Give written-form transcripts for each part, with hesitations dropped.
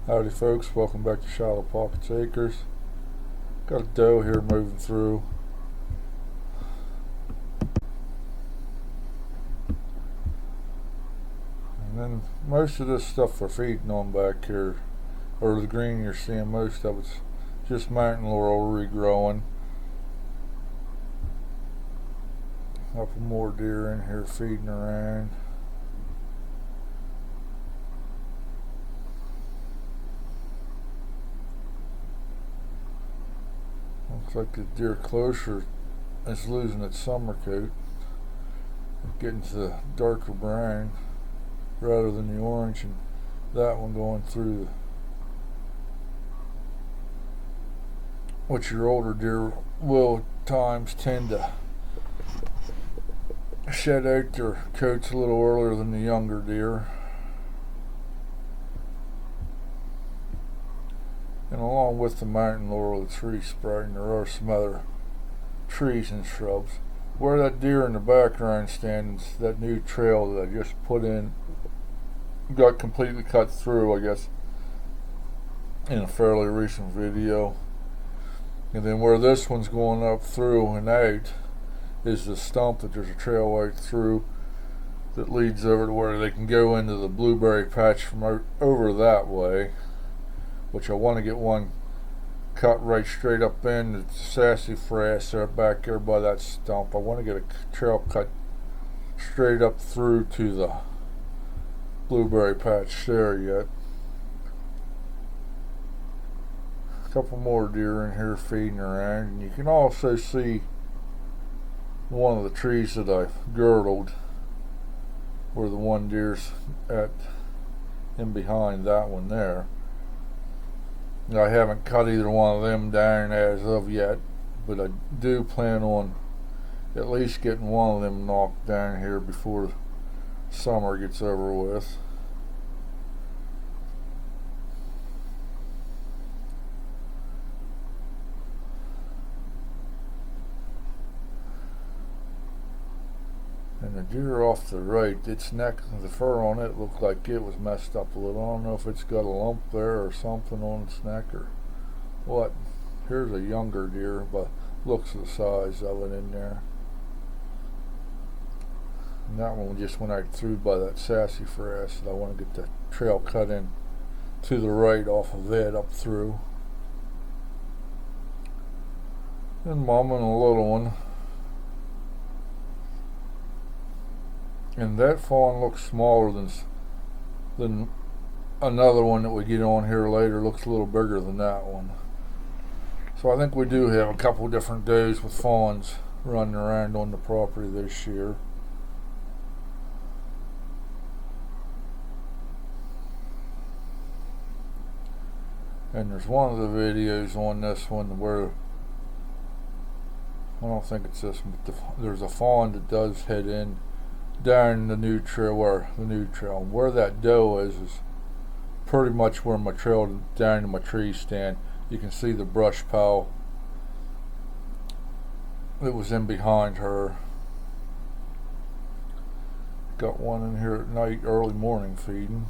Howdy folks, welcome back to Shallow Pockets Acres. Got a doe here moving through. And then most of this stuff we're feeding on back here, or the green you're seeing, most of it's just mountain laurel regrowing. A couple more deer in here feeding around. Looks like the deer closer is losing its summer coat, getting to the darker brown rather than the orange, and that one going through which your older deer will at times tend to shed out their coats a little earlier than the younger deer. And along with the mountain laurel that's resprouting, there are some other trees and shrubs. Where that deer in the background stands, that new trail that I just put in got completely cut through, I guess, in a fairly recent video. And then where this one's going up through and out is the stump that there's a trail right through that leads over to where they can go into the blueberry patch from over that way, which I want to get one cut right straight up in the sassafras there back there by that stump. I want to get a trail cut straight up through to the blueberry patch there yet. A couple more deer in here feeding around, and you can also see one of the trees that I've girdled where the one deer's at in behind that one there. I haven't cut either one of them down as of yet, but I do plan on at least getting one of them knocked down here before summer gets over with. And the deer off the right, its neck, the fur on it looked like it was messed up a little. I don't know if it's got a lump there or something on its neck or what. Here's a younger deer, but looks the size of it in there. And that one just went out through by that sassafras, and I want to get the trail cut in to the right off of it up through. And mom and a little one. And that fawn looks smaller than another one that we get on here later. Looks a little bigger than that one. So I think we do have a couple different days with fawns running around on the property this year. And there's one of the videos on this one where, I don't think it's this one, but there's a fawn that does head in down the new trail, where that doe is pretty much where my trail down to my tree stand. You can see the brush pile that was in behind her. Got one in here at night, early morning feeding.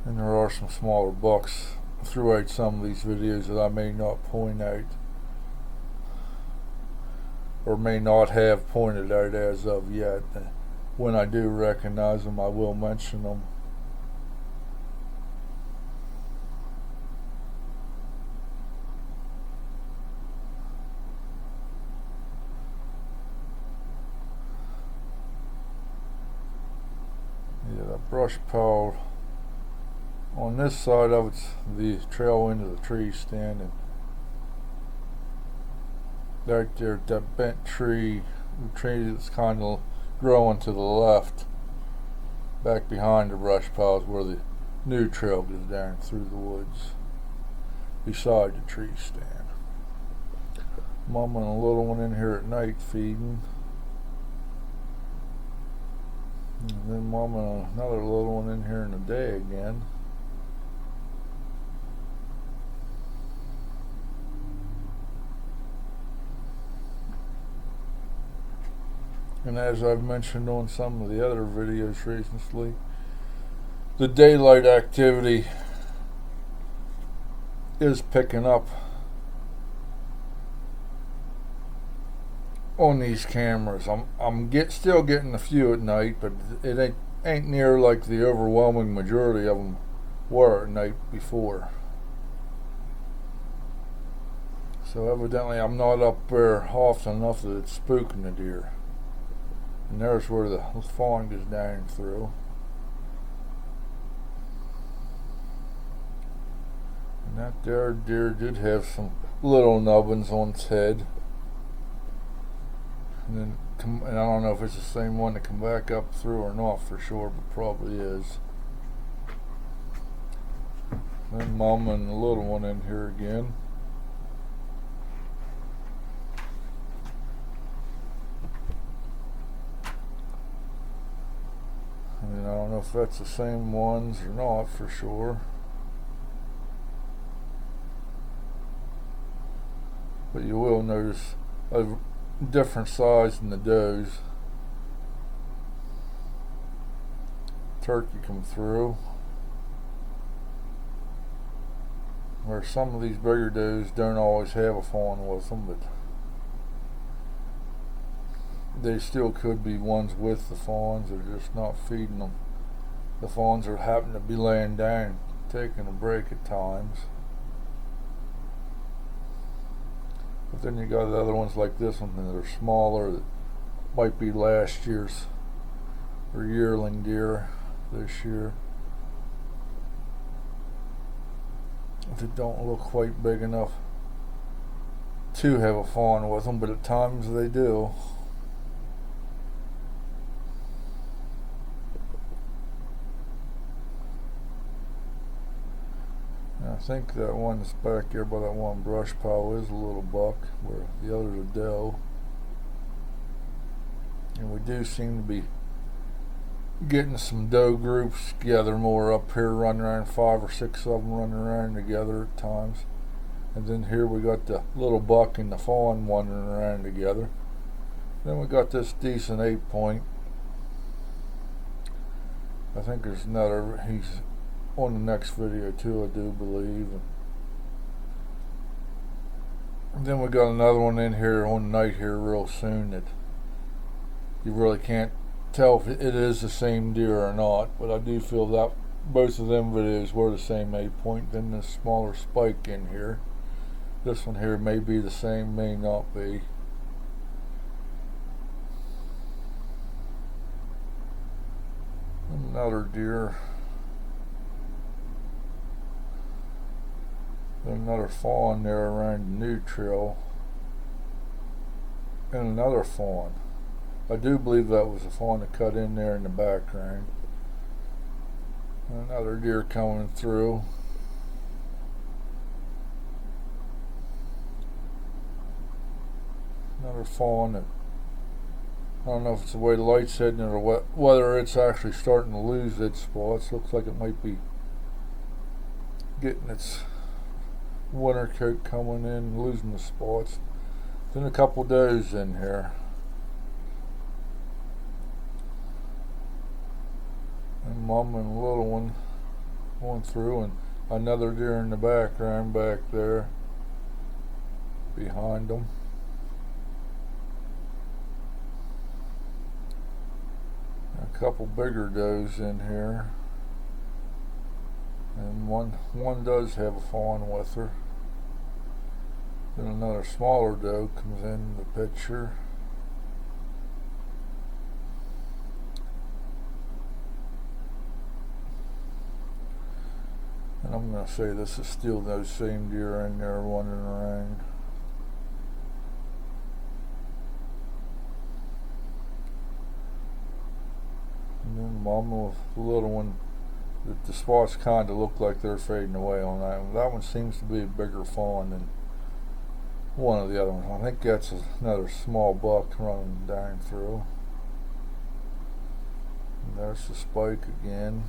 And there are some smaller bucks throughout some of these videos that I may not point out, or may not have pointed out as of yet. When I do recognize them, I will mention them. Yeah, that brush pile on this side of it's the trail into the tree stand, and right there at that bent tree, the tree that's kind of growing to the left, back behind the brush piles where the new trail goes down through the woods, beside the tree stand. Mom and a little one in here at night feeding. And then mom and another little one in here in the day again. And as I've mentioned on some of the other videos recently, the daylight activity is picking up on these cameras. I'm still getting a few at night, but it ain't near like the overwhelming majority of them were at night before. So evidently I'm not up there often enough that it's spooking the deer. And there's where the fawn is down through. And that there deer did have some little nubbins on its head. And I don't know if it's the same one that come back up through or not for sure, but probably is. Then Mom and the little one in here again. And I don't know if that's the same ones or not for sure. But you will notice a different size in the does. Turkey come through. Where some of these bigger does don't always have a fawn with them, but they still could be ones with the fawns. They're just not feeding them. The fawns are happen to be laying down, taking a break at times. But then you got the other ones like this one that are smaller that might be last year's or yearling deer this year. That don't look quite big enough to have a fawn with them, but at times they do. I think that one that's back here by that one brush pile is a little buck, where the other's a doe. And we do seem to be getting some doe groups together more up here, running around, 5 or 6 of them running around together at times. And then here we got the little buck and the fawn wandering around together. Then we got this decent 8-point. I think there's another, he's on the next video too, I do believe. And then we got another one in here on the night here real soon that you really can't tell if it is the same deer or not, but I do feel that both of them videos were the same 8-point. Then this smaller spike in here. This one here may be the same, may not be. Another deer. Another fawn there around the new trail. And another fawn. I do believe that was a fawn that cut in there in the background. Another deer coming through. Another fawn that, I don't know if it's the way the light's hitting it or whether it's actually starting to lose its spots. Looks like it might be getting its winter coat coming in, losing the spots. Then a couple does in here. And Mom and the little one going through, and another deer in the background back there behind them. A couple bigger does in here, and one does have a fawn with her. Then another smaller doe comes in the picture. And I'm going to say this is still those same deer in there wandering around. And then Mama with the little one, the spots kind of look like they're fading away on that one. That one seems to be a bigger fawn than one of the other ones. I think that's another small buck running down through. And there's the spike again.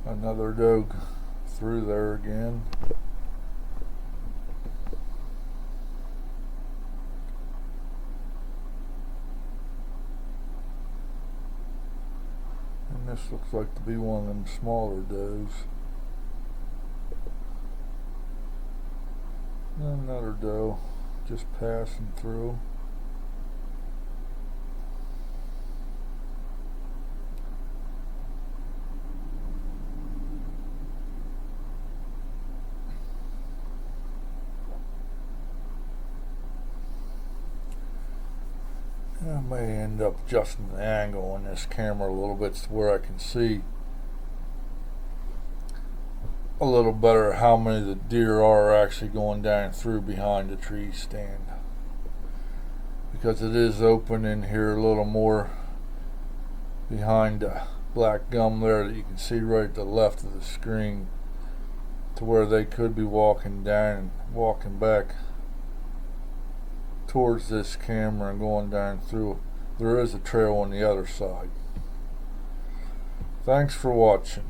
Another doe through there again. And this looks like to be one of them smaller does. Another doe just passing through. I may end up adjusting the angle on this camera a little bit to where I can see a little better how many of the deer are actually going down through behind the tree stand, because it is open in here a little more behind the black gum there that you can see right at the left of the screen, to where they could be walking down and walking back towards this camera and going down through. There is a trail on the other side. Thanks for watching.